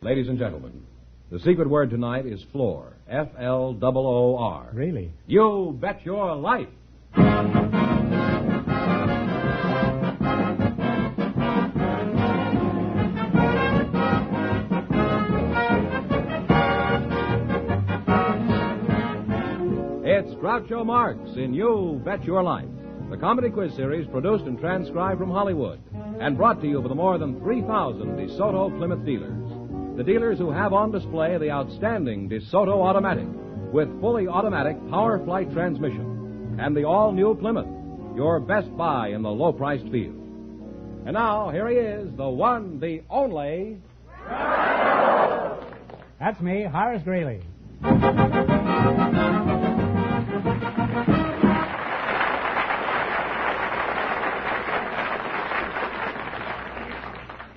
Ladies and gentlemen, the secret word tonight is floor. F-L-O-O-R. Really? You bet your life. It's Groucho Marx in You Bet Your Life, the comedy quiz series produced and transcribed from Hollywood and brought to you by the more than 3,000 DeSoto Plymouth dealers. The dealers who have on display the outstanding DeSoto Automatic with fully automatic power flight transmission and the all-new Plymouth, your best buy in the low-priced field. And now, here he is, the one, the only... That's me, Horace Greeley.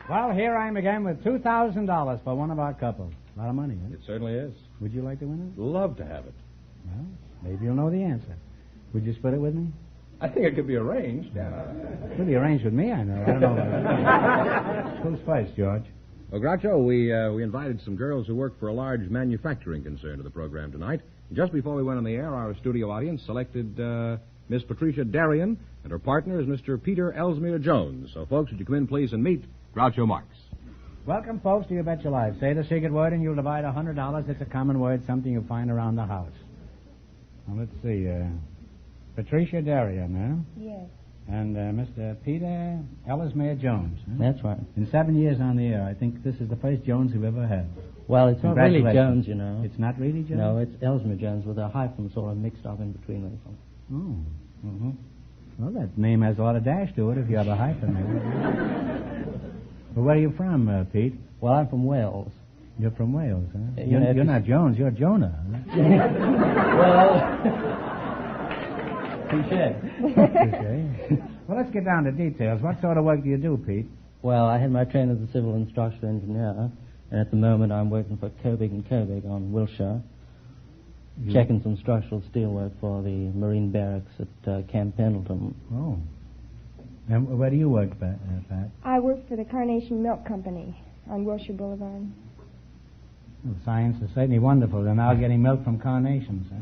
Well, here I am again with $2,000 for one of our couples. A lot of money, huh? It certainly is. Would you like to win it? Love to have it. Well, maybe you'll know the answer. Would you split it with me? I think it could be arranged. Could be arranged with me, I know. I don't know. Who's first, George? Well, Groucho, we invited some girls who work for a large manufacturing concern to the program tonight. Just before we went on the air, our studio audience selected Miss Patricia Darien, and her partner is Mr. Peter Ellesmere Jones. So, folks, would you come in, please, and meet Groucho Marx. Welcome, folks, to You Bet Your Life. Say the secret word and you'll divide $100. It's a common word, something you'll find around the house. Now, let's see. Patricia Darien, huh? Yes. And Mr. Peter Ellesmere Jones. Huh? That's right. In 7 years on the air, I think this is the first Jones we've ever had. Well, it's not really Congratulations. Jones, you know. It's not really Jones? No, it's Ellesmere Jones with a hyphen sort of mixed up in between them. Oh. Mm-hmm. Well, that name has a lot of dash to it if you have a hyphen there. Well, where are you from, Pete? Well, I'm from Wales. You're from Wales, huh? You know, You're not Jones, you're Jonah. Huh? Touche. Well, let's get down to details. What sort of work do you do, Pete? Well, I had my training as a civil and structural engineer, and at the moment I'm working for Kobig and Kobig on Wilshire, checking some structural steel work for the Marine Barracks at Camp Pendleton. Oh. And where do you work, Pat? I work for the Carnation Milk Company on Wilshire Boulevard. Well, science is certainly wonderful. They're now getting milk from carnations. Huh?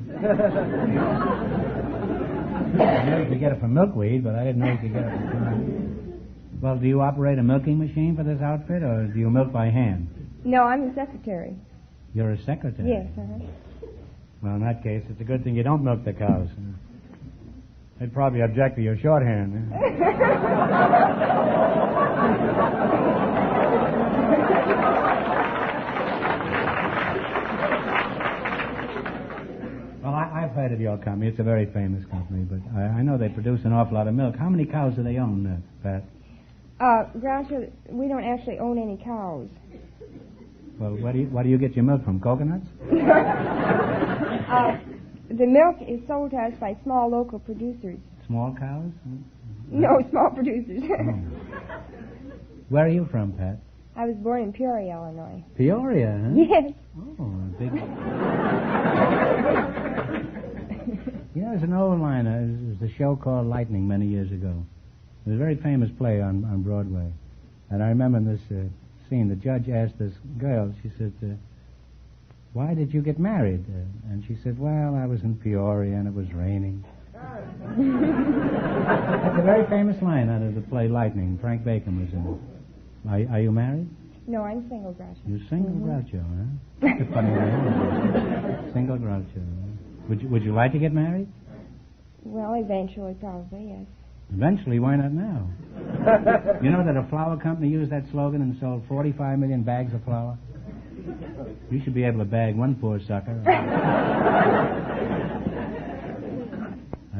I knew you could get it from milkweed, but I didn't know you could get it from carnations. Well, do you operate a milking machine for this outfit, or do you milk by hand? No, I'm the secretary. You're a secretary? Yes, uh-huh. Well, in that case, it's a good thing you don't milk the cows. They'd probably object to your shorthand. Huh? Well, I've heard of your company. It's a very famous company, but I know they produce an awful lot of milk. How many cows do they own, Pat? Groucho, we don't actually own any cows. Well, what do you get your milk from? Coconuts? The milk is sold to us by small local producers. Small cows? No, small producers. Oh. Where are you from, Pat? I was born in Peoria, Illinois. Peoria, huh? Yes. Oh, big. Yeah, there's an old line. There was a show called Lightning many years ago. It was a very famous play on Broadway. And I remember in this scene, the judge asked this girl, she said, why did you get married? And she said, well, I was in Peoria and it was raining. That's a very famous line out of the play Lightning. Frank Bacon was in it. Are you married? No, I'm single, Groucho. You're single, Groucho, huh? That's a funny name. Single Groucho. Huh? Would you like to get married? Well, eventually, probably, yes. Eventually, why not now? You know that a flour company used that slogan and sold 45 million bags of flour? You should be able to bag one poor sucker.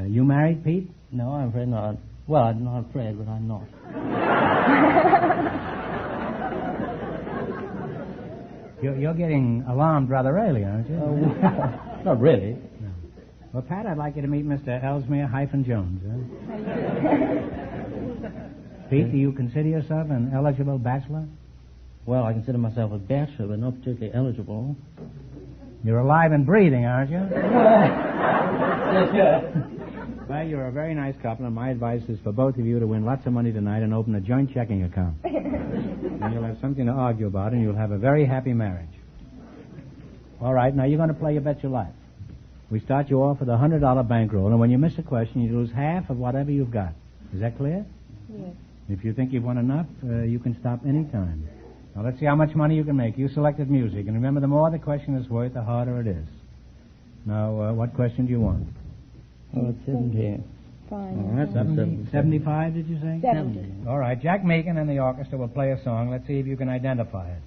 You married, Pete? No, I'm afraid not. Well, I'm not afraid, but I'm not. You're getting alarmed rather early, aren't you? Not really. No. Well, Pat, I'd like you to meet Mr. Ellesmere-Jones. Huh? Pete, do you consider yourself an eligible bachelor? Well, I consider myself a bachelor, but not particularly eligible. You're alive and breathing, aren't you? Yes, sir. Well, you're a very nice couple, and my advice is for both of you to win lots of money tonight and open a joint checking account. And you'll have something to argue about, and you'll have a very happy marriage. All right, now you're going to play You Bet Your Life. We start you off with a $100 bankroll, and when you miss a question, you lose half of whatever you've got. Is that clear? Yes. If you think you've won enough, you can stop any time. Now, let's see how much money you can make. You selected music, and remember, the more the question is worth, the harder it is. Now, what question do you want? Oh, it's 70. Fine. That's 75, did you say? 70. All right, Jack Meakin and the orchestra will play a song. Let's see if you can identify it.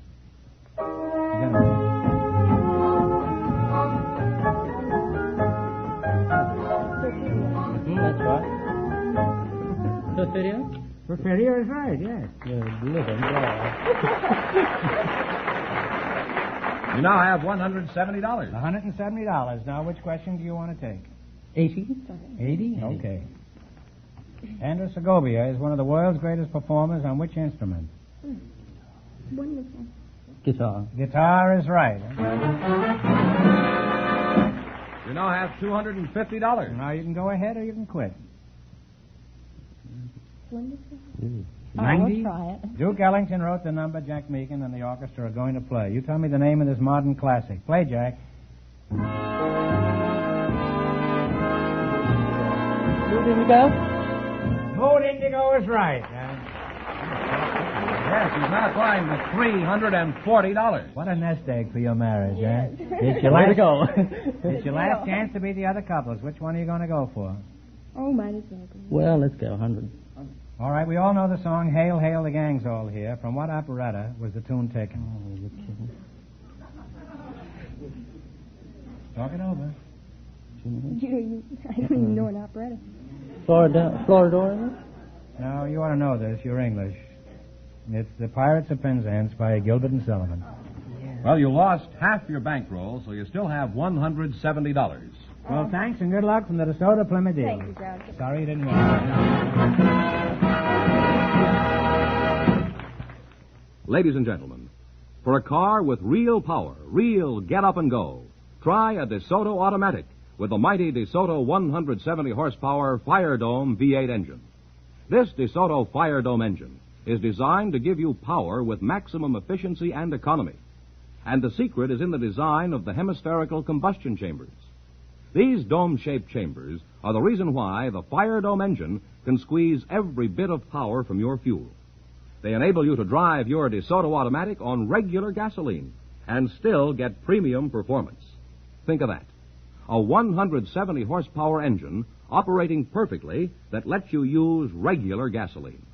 That's right. Perfidia? Perfidia is right, yes. You're living glad. You now have $170. $170. Now, which question do you want to take? 80? 80? Okay. Andrew Segovia is one of the world's greatest performers on which instrument? Wonderful. Guitar. Guitar is right. You now have $250. Now, you can go ahead or you can quit. Wonderful. 90? I'll try it. Duke Ellington wrote the number Jack Meakin and the orchestra are going to play. You tell me the name of this modern classic. Play, Jack. Mood Indigo? Mood Indigo is right. Yes, he's now climbed to $340. What a nest egg for your marriage, Yes. eh? It's your Way last, to go. it's your last chance to beat the other couples. Which one are you going to go for? Oh, might as well go. Well, let's go 100. All right, we all know the song Hail, Hail, the Gang's All Here. From what operetta was the tune taken? Oh, you're kidding. Talk it over. I don't even know an operetta. Floridor? No, you ought to know this. You're English. It's The Pirates of Penzance by Gilbert and Sullivan. Well, you lost half your bankroll, so you still have $170. Well, thanks and good luck from the DeSoto Plymouth Dealers. Thank you, Groucho. Sorry you didn't win. Ladies and gentlemen, for a car with real power, real get up and go, try a DeSoto automatic with the mighty DeSoto 170 horsepower Fire Dome V8 engine. This DeSoto Fire Dome engine is designed to give you power with maximum efficiency and economy. And the secret is in the design of the hemispherical combustion chambers. These dome-shaped chambers are the reason why the Fire Dome engine can squeeze every bit of power from your fuel. They enable you to drive your DeSoto automatic on regular gasoline and still get premium performance. Think of that. A 170 horsepower engine operating perfectly that lets you use regular gasoline.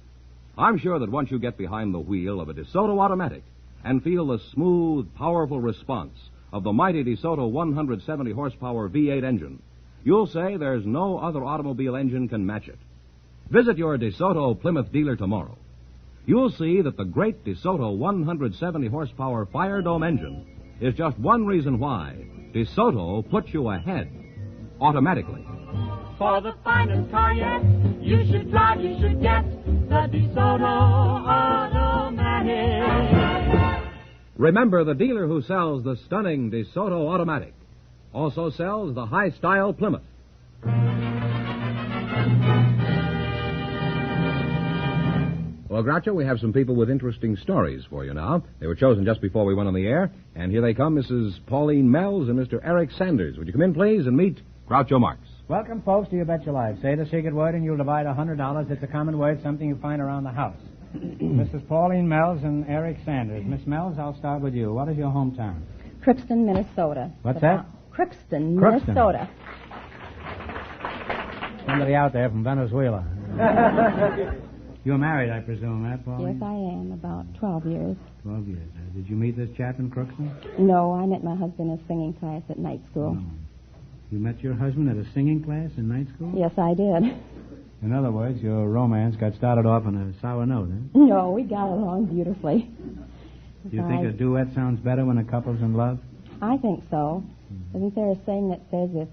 I'm sure that once you get behind the wheel of a DeSoto automatic and feel the smooth, powerful response of the mighty DeSoto 170 horsepower V8 engine, you'll say there's no other automobile engine can match it. Visit your DeSoto Plymouth dealer tomorrow. You'll see that the great DeSoto 170 horsepower Fire Dome engine is just one reason why DeSoto puts you ahead automatically. For the finest car yet, you should drive, you should get the DeSoto Automatic. Remember, the dealer who sells the stunning DeSoto Automatic also sells the high-style Plymouth. Well, Groucho, we have some people with interesting stories for you now. They were chosen just before we went on the air. And here they come, Mrs. Pauline Mells and Mr. Eric Sanders. Would you come in, please, and meet Groucho Marx? Welcome, folks, to You Bet Your Life. Say the secret word and you'll divide $100. It's a common word, something you find around the house. Mrs. Pauline Mells and Eric Sanders. Miss Mells, I'll start with you. What is your hometown? Crookston, Minnesota. What's that? Crookston, Crookston. Minnesota. Somebody out there from Venezuela. You're married, I presume, Pauline? Yes, I am. About 12 years. 12 years. Did you meet this chap in Crookston? No, I met my husband in a singing class at night school. No. You met your husband at a singing class in night school? Yes, I did. In other words, your romance got started off on a sour note, eh? No, we got along beautifully. Do you think a duet sounds better when a couple's in love? I think so. Mm-hmm. Isn't there a saying that says if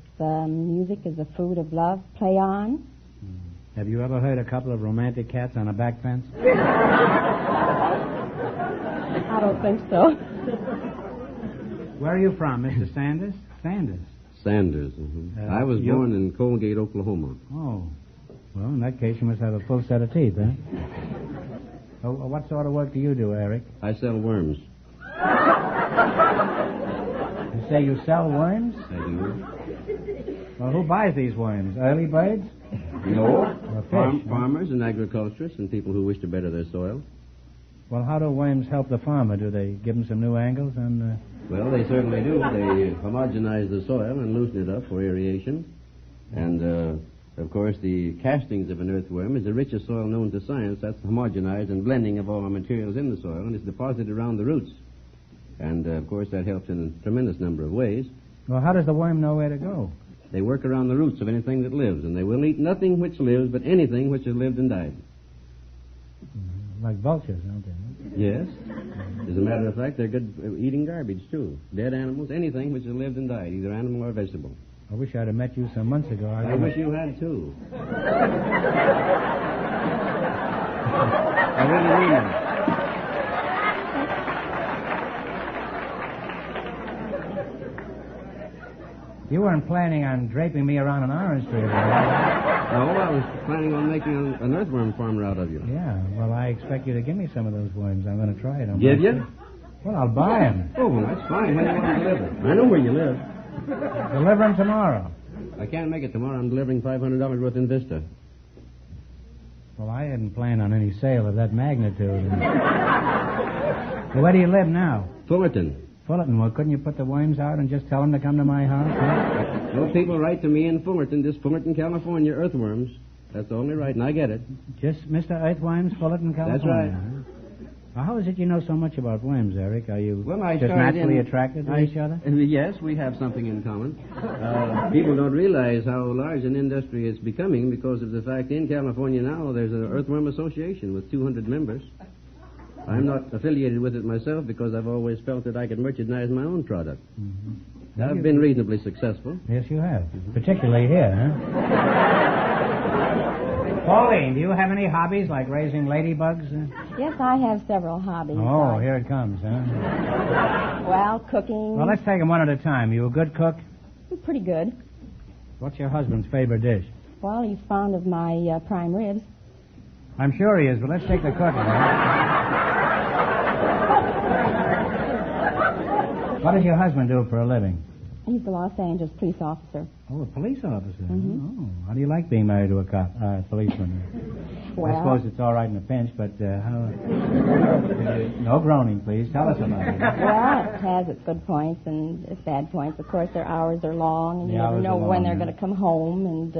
music is the food of love, play on? Have you ever heard a couple of romantic cats on a back fence? I don't think so. Where are you from, Mr. Sanders? Sanders. Sanders. I was born in Colgate, Oklahoma. Oh. Well, in that case, you must have a full set of teeth, huh? So, what sort of work do you do, Eric? I sell worms. You say you sell worms? I do. Well, who buys these worms? Early birds? No. Or fish? Farmers and agriculturists and people who wish to better their soil. Well, how do worms help the farmer? Do they give him some new angles on... Well, they certainly do. They homogenize the soil and loosen it up for aeration. And, of course, the castings of an earthworm is the richest soil known to science. That's homogenized and blending of all the materials in the soil, and it's deposited around the roots. And, of course, that helps in a tremendous number of ways. Well, how does the worm know where to go? They work around the roots of anything that lives, and they will eat nothing which lives, but anything which has lived and died. Like vultures, don't they? Yes. As a matter of fact, they're good at eating garbage, too. Dead animals, anything which has lived and died, either animal or vegetable. I wish I'd have met you some months ago. I wish you had, too. I really mean that. You weren't planning on draping me around an orange tree, were you? No, I was planning on making an earthworm farmer out of you. Yeah, well, I expect you to give me some of those worms. I'm going to try it. Give you? Well, I'll buy them. Oh, well, that's fine. When do you want to deliver? I know where you live. Deliver them tomorrow. I can't make it tomorrow. I'm delivering $500 worth in Vista. Well, I hadn't planned on any sale of that magnitude. Well, where do you live now? Fullerton. Fullerton. Well, couldn't you put the worms out and just tell them to come to my house? Huh? No people write to me in Fullerton, just Fullerton, California, earthworms. That's only right, and I get it. Just Mr. Earthworms, Fullerton, California. That's right. Huh? Well, how is it you know so much about worms, Eric? Are you I just naturally attracted to each other? Yes, we have something in common. People don't realize how large an industry it's becoming because of the fact in California now there's an earthworm association with 200 members. I'm not affiliated with it myself because I've always felt that I could merchandise my own product. Mm-hmm. I've been reasonably successful. Yes, you have. Particularly here, huh? Pauline, do you have any hobbies like raising ladybugs? Yes, I have several hobbies. Oh, here it comes, huh? Well, cooking. Well, let's take them one at a time. You a good cook? Pretty good. What's your husband's favorite dish? Well, he's fond of my prime ribs. I'm sure he is, but let's take the cooking. What does your husband do for a living? He's the Los Angeles police officer. Oh, a police officer. Mm-hmm. Oh, how do you like being married to a policeman? Well, I suppose it's all right in a pinch, but how... No groaning, please. Tell us about it. Well, it has its good points and its bad points. Of course, their hours are long, and you never know when they're going to come home, and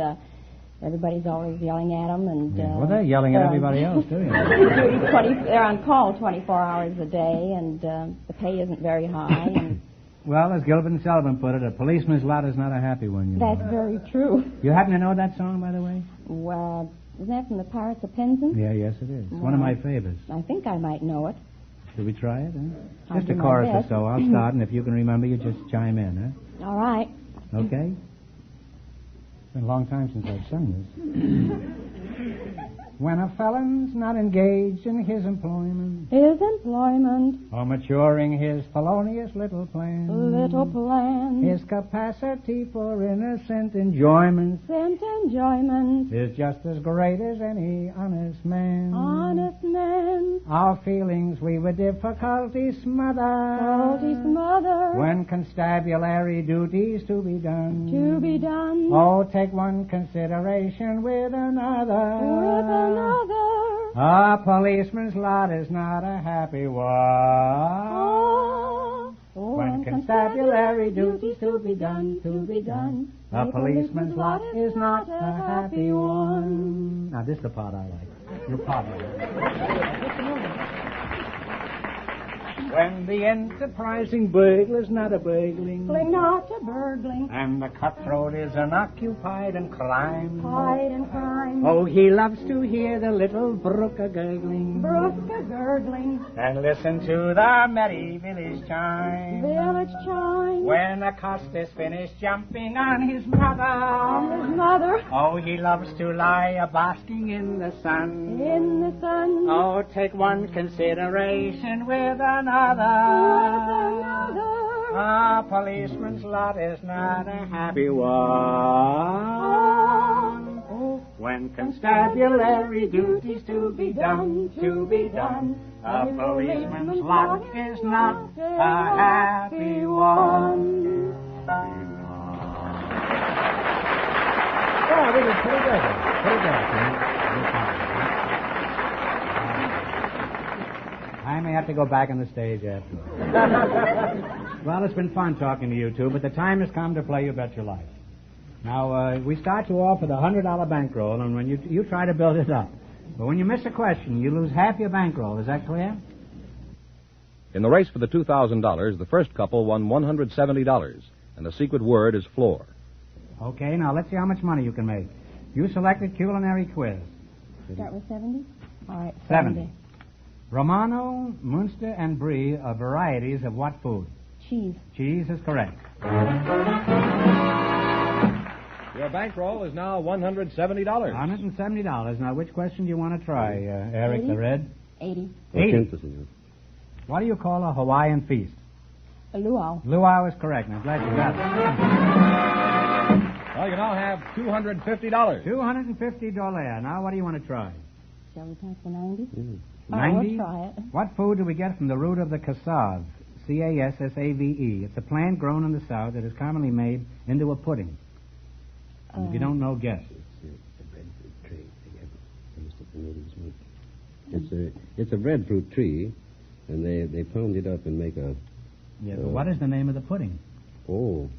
everybody's always yelling at them. And well, they're yelling at everybody else, too. They're on call 24 hours a day, and the pay isn't very high. And well, as Gilbert and Sullivan put it, a policeman's lot is not a happy one, you know. That's very true. You happen to know that song, by the way? Well, isn't that from the Pirates of Penzance? Yeah, yes, it is. It's one of my favorites. I think I might know it. Should we try it, huh? I'll Just a do my chorus or best. so. I'll start, and if you can remember, you just chime in, huh? All right. Okay? It's been a long time since I've sung this. When a felon's not engaged in his employment, or maturing his felonious little plan, his capacity for innocent enjoyment is just as great as any honest man. Our feelings we with difficulty smother, when constabulary duties to be done. Oh, take one consideration with another. A policeman's lot is not a happy one. When constabulary duties to be done. A policeman's lot is not a happy one. Now, this is the part I like. Your part I like. When the enterprising burglar's not a burgling, and the cutthroat is unoccupied in crime, oh, he loves to hear the little brook a-gurgling, and listen to the merry village chime. When a cost is finished jumping on his mother, oh, he loves to lie a-basking in the sun. Oh, take one consideration with another. A A policeman's lot is not a happy one. When constabulary duties to be done, a policeman's lot is not a happy one. Yeah, we did pretty good. I may have to go back on the stage after. Well, it's been fun talking to you two, but the time has come to play You Bet Your Life. Now, we start you off with a $100 bankroll, and when you try to build it up. But when you miss a question, you lose half your bankroll. Is that clear? In the race for the $2,000, the first couple won $170, and the secret word is floor. Okay, now let's see how much money you can make. You selected culinary quiz. Start with 70? All right, 70. Romano, Munster, and Brie are varieties of what food? Cheese. Cheese is correct. Your bankroll is now $170. $170. Now, which question do you want to try, Eric 80? the Red? 80. 80. What do you call a Hawaiian feast? A luau. Luau is correct. Now, glad you got it. Well, you now have $250. $250. Now, what do you want to try? Shall we try for 90? 90? We'll try it. What food do we get from the root of the cassave? C-A-S-S-A-V-E. It's a plant grown in the South that is commonly made into a pudding. And if you don't know, guess. It's a breadfruit tree, and they pound it up and make a... Yeah, but what is the name of the pudding? Oh.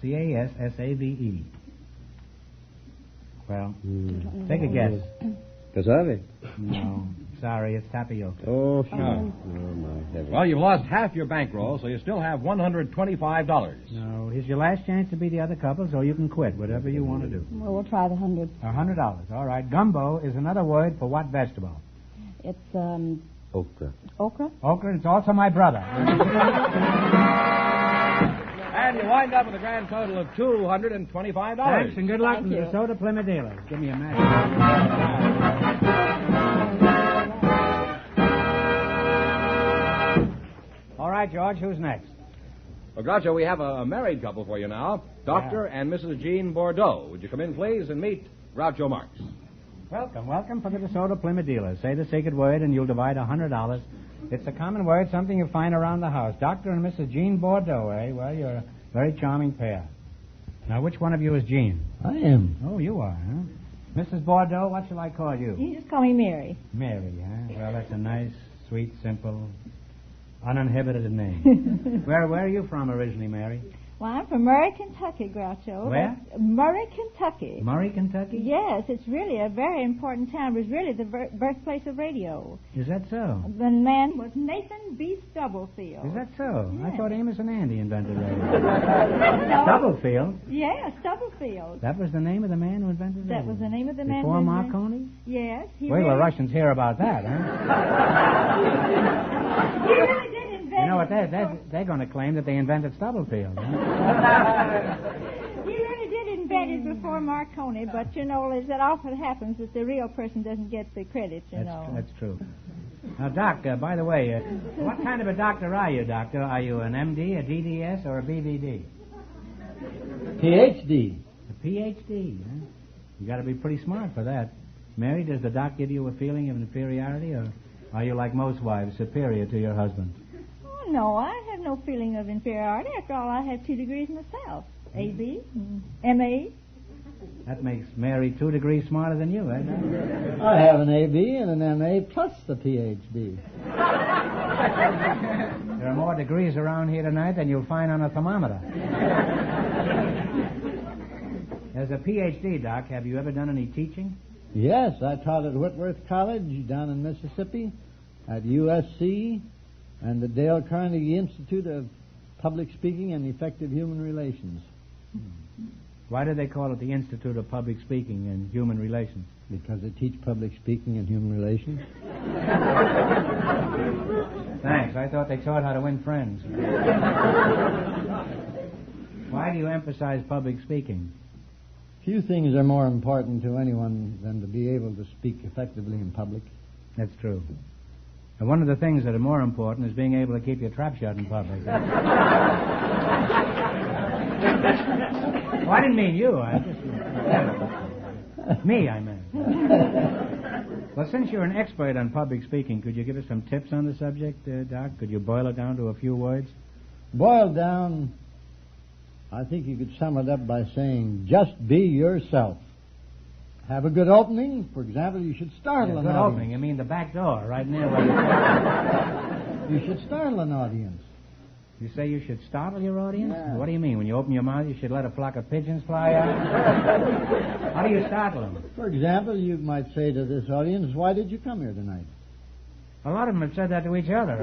C-A-S-S-A-V-E. Well, take a guess. Cassave? No. Sorry, it's tapioca. Oh, sure. Oh, my heavens. Well, you've lost half your bankroll, so you still have $125. No, here's your last chance to beat the other couple, so you can quit, whatever you want to do. Well, we'll try the 100. $100. All right. Gumbo is another word for what vegetable? It's, Okra. okra? Okra, and it's also my brother. And you wind up with a grand total of $225. Thanks, and good luck Thank from the you. DeSoto Plymouth dealers. Give me a match. All right, George, who's next? Well, Groucho, we have a married couple for you now. Dr. and Mrs. Jean Bordeaux. Would you come in, please, and meet Groucho Marx? Welcome for the DeSoto Plymouth dealers. Say the secret word, and you'll divide $100. It's a common word, something you find around the house. Dr. and Mrs. Jean Bordeaux, eh? Well, you're a very charming pair. Now, which one of you is Jean? I am. Oh, you are, huh? Mrs. Bordeaux, what shall I call you? You just call me Mary. Mary, huh? Well, that's a nice, sweet, simple, uninhibited name. Where are you from originally, Mary? Well, I'm from Murray, Kentucky, Groucho. Where? Murray, Kentucky. Murray, Kentucky? Yes, it's really a very important town. It was really the birthplace of radio. Is that so? The man was Nathan B. Stubblefield. Is that so? Yes. I thought Amos and Andy invented radio. Stubblefield? Yeah, Stubblefield. That was the name of the man who invented radio? That was the name of the man. Before who Marconi? Yes. Wait till the Russians hear about that, huh? He really did invent You know what? it. They're going to claim that they invented Stubblefield. Huh? He really did invent it before Marconi, but, you know, as it often happens, that the real person doesn't get the credit, you know. That's true. Now, Doc, by the way, what kind of a doctor are you, Doctor? Are you an MD, a DDS, or a BVD? PhD. A PhD, huh? You got to be pretty smart for that. Mary, does the doc give you a feeling of inferiority, or are you, like most wives, superior to your husband? Oh, no, I have no feeling of inferiority. After all, I have 2 degrees myself. A.B., M.A. That makes Mary 2 degrees smarter than you, eh? I have an A.B. and an M.A. plus the Ph.D. There are more degrees around here tonight than you'll find on a thermometer. As a Ph.D., Doc, have you ever done any teaching? Yes, I taught at Whitworth College down in Mississippi, at USC, and the Dale Carnegie Institute of Public Speaking and Effective Human Relations. Why do they call it the Institute of Public Speaking and Human Relations? Because they teach public speaking and human relations. Thanks. I thought they taught how to win friends. Why do you emphasize public speaking? Few things are more important to anyone than to be able to speak effectively in public. That's true. And one of the things that are more important is being able to keep your trap shut in public. Well, I didn't mean you. Me, I meant. Well, since you're an expert on public speaking, could you give us some tips on the subject, Doc? Could you boil it down to a few words? Boiled down, I think you could sum it up by saying, just be yourself. Have a good opening. For example, you should startle an audience. Good opening? You mean the back door, right near where you should startle an audience. You say you should startle your audience? Yeah. What do you mean? When you open your mouth, you should let a flock of pigeons fly out? How do you startle them? For example, you might say to this audience, why did you come here tonight? A lot of them have said that to each other.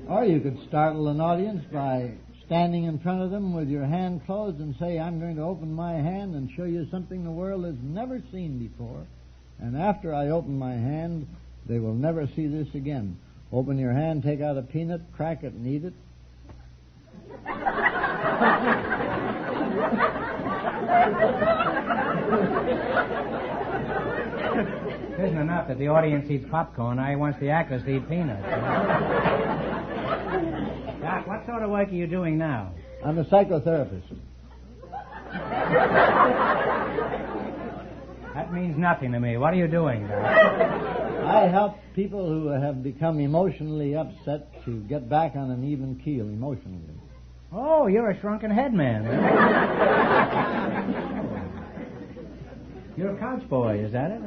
Or you could startle an audience by standing in front of them with your hand closed and say, I'm going to open my hand and show you something the world has never seen before. And after I open my hand, they will never see this again. Open your hand, take out a peanut, crack it, and eat it. It isn't enough that the audience eats popcorn. Now he wants the actors to eat peanuts. Doc, what sort of work are you doing now? I'm a psychotherapist. That means nothing to me. What are you doing, Doc? I help people who have become emotionally upset to get back on an even keel emotionally. Oh, you're a shrunken head man. You're a couch boy, is that it?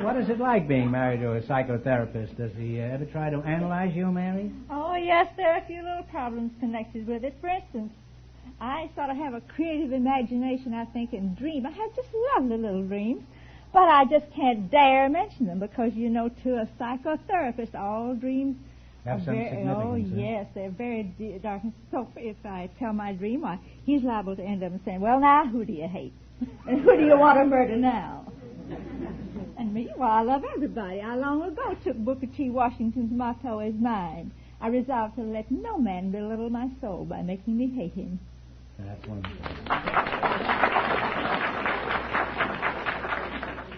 What is it like being married to a psychotherapist? Does he ever try to analyze you, Mary? Oh, yes, there are a few little problems connected with it. For instance, I sort of have a creative imagination, I think, and dream. I have just lovely little dreams, but I just can't dare mention them because, you know, to a psychotherapist, all dreams have some significance. Oh, yes, they're very dark. So if I tell my dream, why, he's liable to end up saying, well, now, who do you hate? And who do you want to murder now? And me, well, I love everybody. I long ago took Booker T. Washington's motto as mine. I resolved to let no man belittle my soul by making me hate him. That's wonderful.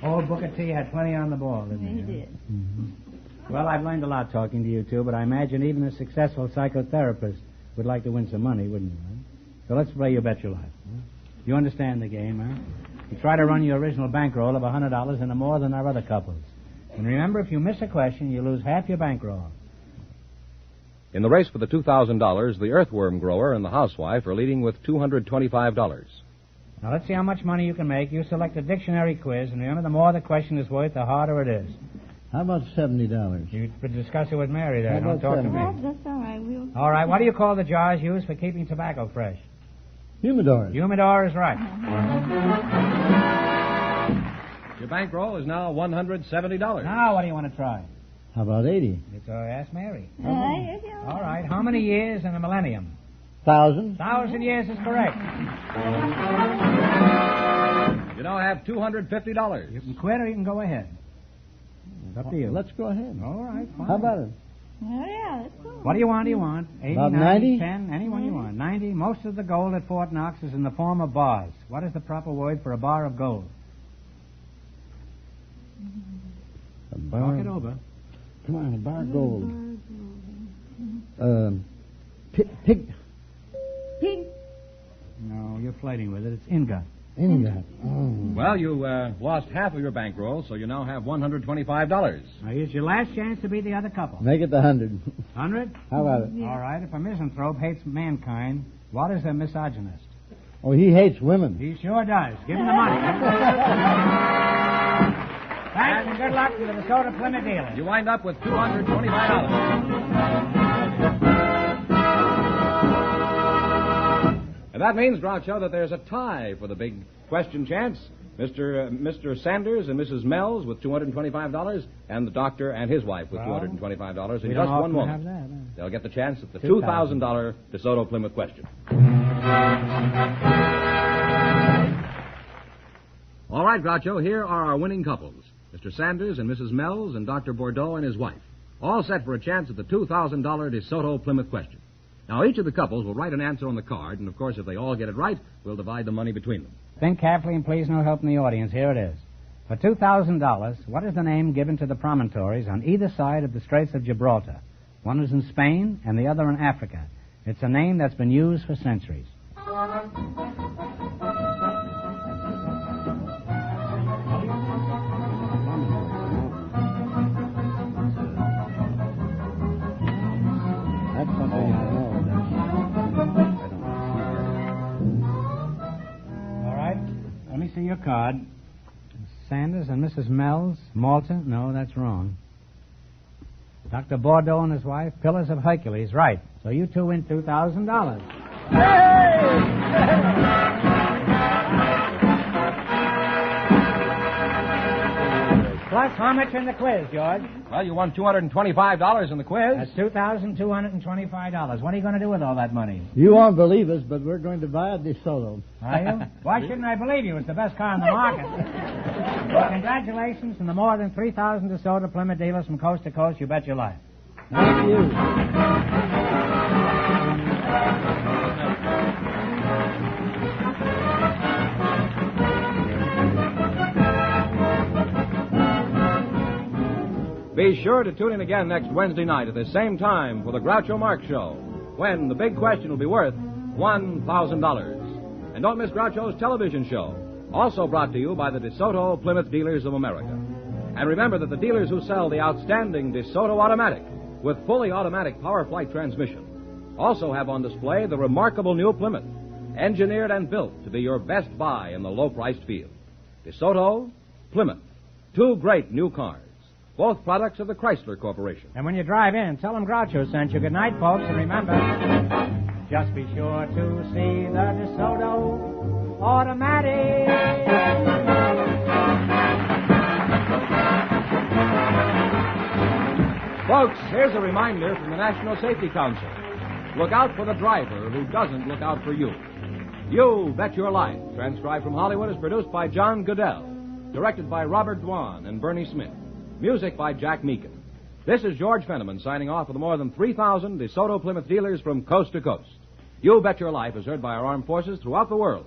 Old Booker T. had plenty on the ball, didn't he? He did. Mm-hmm. Well, I've learned a lot talking to you two, but I imagine even a successful psychotherapist would like to win some money, wouldn't he? Right? So let's play You Bet Your Life. Huh? You understand the game, huh? You try to run your original bankroll of $100 into more than our other couples. And remember, if you miss a question, you lose half your bankroll. In the race for the $2,000, the earthworm grower and the housewife are leading with $225. Now, let's see how much money you can make. You select a dictionary quiz, and remember, the more the question is worth, the harder it is. How about $70? You discuss it with Mary there. How Don't talk to me. That's all right. All right, what do you call the jars used for keeping tobacco fresh? Humidors. Humidor is right. Your bankroll is now $170. Now, what do you want to try? How about 80? It's ask Mary. All All right, how many years in a millennium? 1,000. 1,000 years is correct. You now have $250. You can quit or you can go ahead. It's up to you. Let's go ahead. All right, fine. How about it? Oh, yeah, that's cool. What do you want? 80, About 90, 90? 10, anyone you want. 90. Most of the gold at Fort Knox is in the form of bars. What is the proper word for a bar of gold? A bar. Talk it over. Come on, a bar of gold. Pig. Pig. No, you're flirting with it. It's ingot. Ingot. Oh. Well, you lost half of your bankroll, so you now have $125. Now, here's your last chance to beat the other couple. Make it the 100. 100? How about it? All right. If a misanthrope hates mankind, what is a misogynist? Oh, he hates women. He sure does. Give him the money. Thanks and good luck to the DeSoto Plymouth dealer. You wind up with $225. And that means, Groucho, that there's a tie for the big question chance. Mr. Sanders and Mrs. Mells with $225, and the doctor and his wife with $225 in just one moment. They'll get the chance at the $2,000 DeSoto Plymouth question. All right, Groucho, here are our winning couples. Mr. Sanders and Mrs. Mells and Dr. Bordeaux and his wife. All set for a chance at the $2,000 DeSoto Plymouth question. Now, each of the couples will write an answer on the card, and, of course, if they all get it right, we'll divide the money between them. Think carefully and please no help in the audience. Here it is. For $2,000, what is the name given to the promontories on either side of the Straits of Gibraltar? One is in Spain and the other in Africa. It's a name that's been used for centuries. That's something I know. All right. Let me see your card. Sanders and Mrs. Mells. Malta? No, that's wrong. Dr. Bordeaux and his wife. Pillars of Hercules. Right. So you two win $2,000. Plus, how much in the quiz, George? Well, you won $225 in the quiz. That's $2,225. What are you going to do with all that money? You won't believe us, but we're going to buy a DeSoto. Are you? Why shouldn't I believe you? It's the best car on the market. Well, congratulations from the more than 3,000 DeSoto Plymouth dealers from coast to coast. You bet your life. Thank you. Be sure to tune in again next Wednesday night at the same time for the Groucho Marx Show, when the big question will be worth $1,000. And don't miss Groucho's television show, also brought to you by the DeSoto Plymouth Dealers of America. And remember that the dealers who sell the outstanding DeSoto Automatic with fully automatic power flight transmission also have on display the remarkable new Plymouth, engineered and built to be your best buy in the low-priced field. DeSoto, Plymouth, two great new cars. Both products of the Chrysler Corporation. And when you drive in, tell them Groucho sent you. Good night, folks, and remember, just be sure to see the DeSoto Automatic. Folks, here's a reminder from the National Safety Council. Look out for the driver who doesn't look out for you. You Bet Your Life, transcribed from Hollywood, is produced by John Goodell, directed by Robert Dwan and Bernie Smith. Music by Jack Meakin. This is George Fenneman signing off for the more than 3,000 DeSoto Plymouth dealers from coast to coast. You Bet Your Life is heard by our armed forces throughout the world.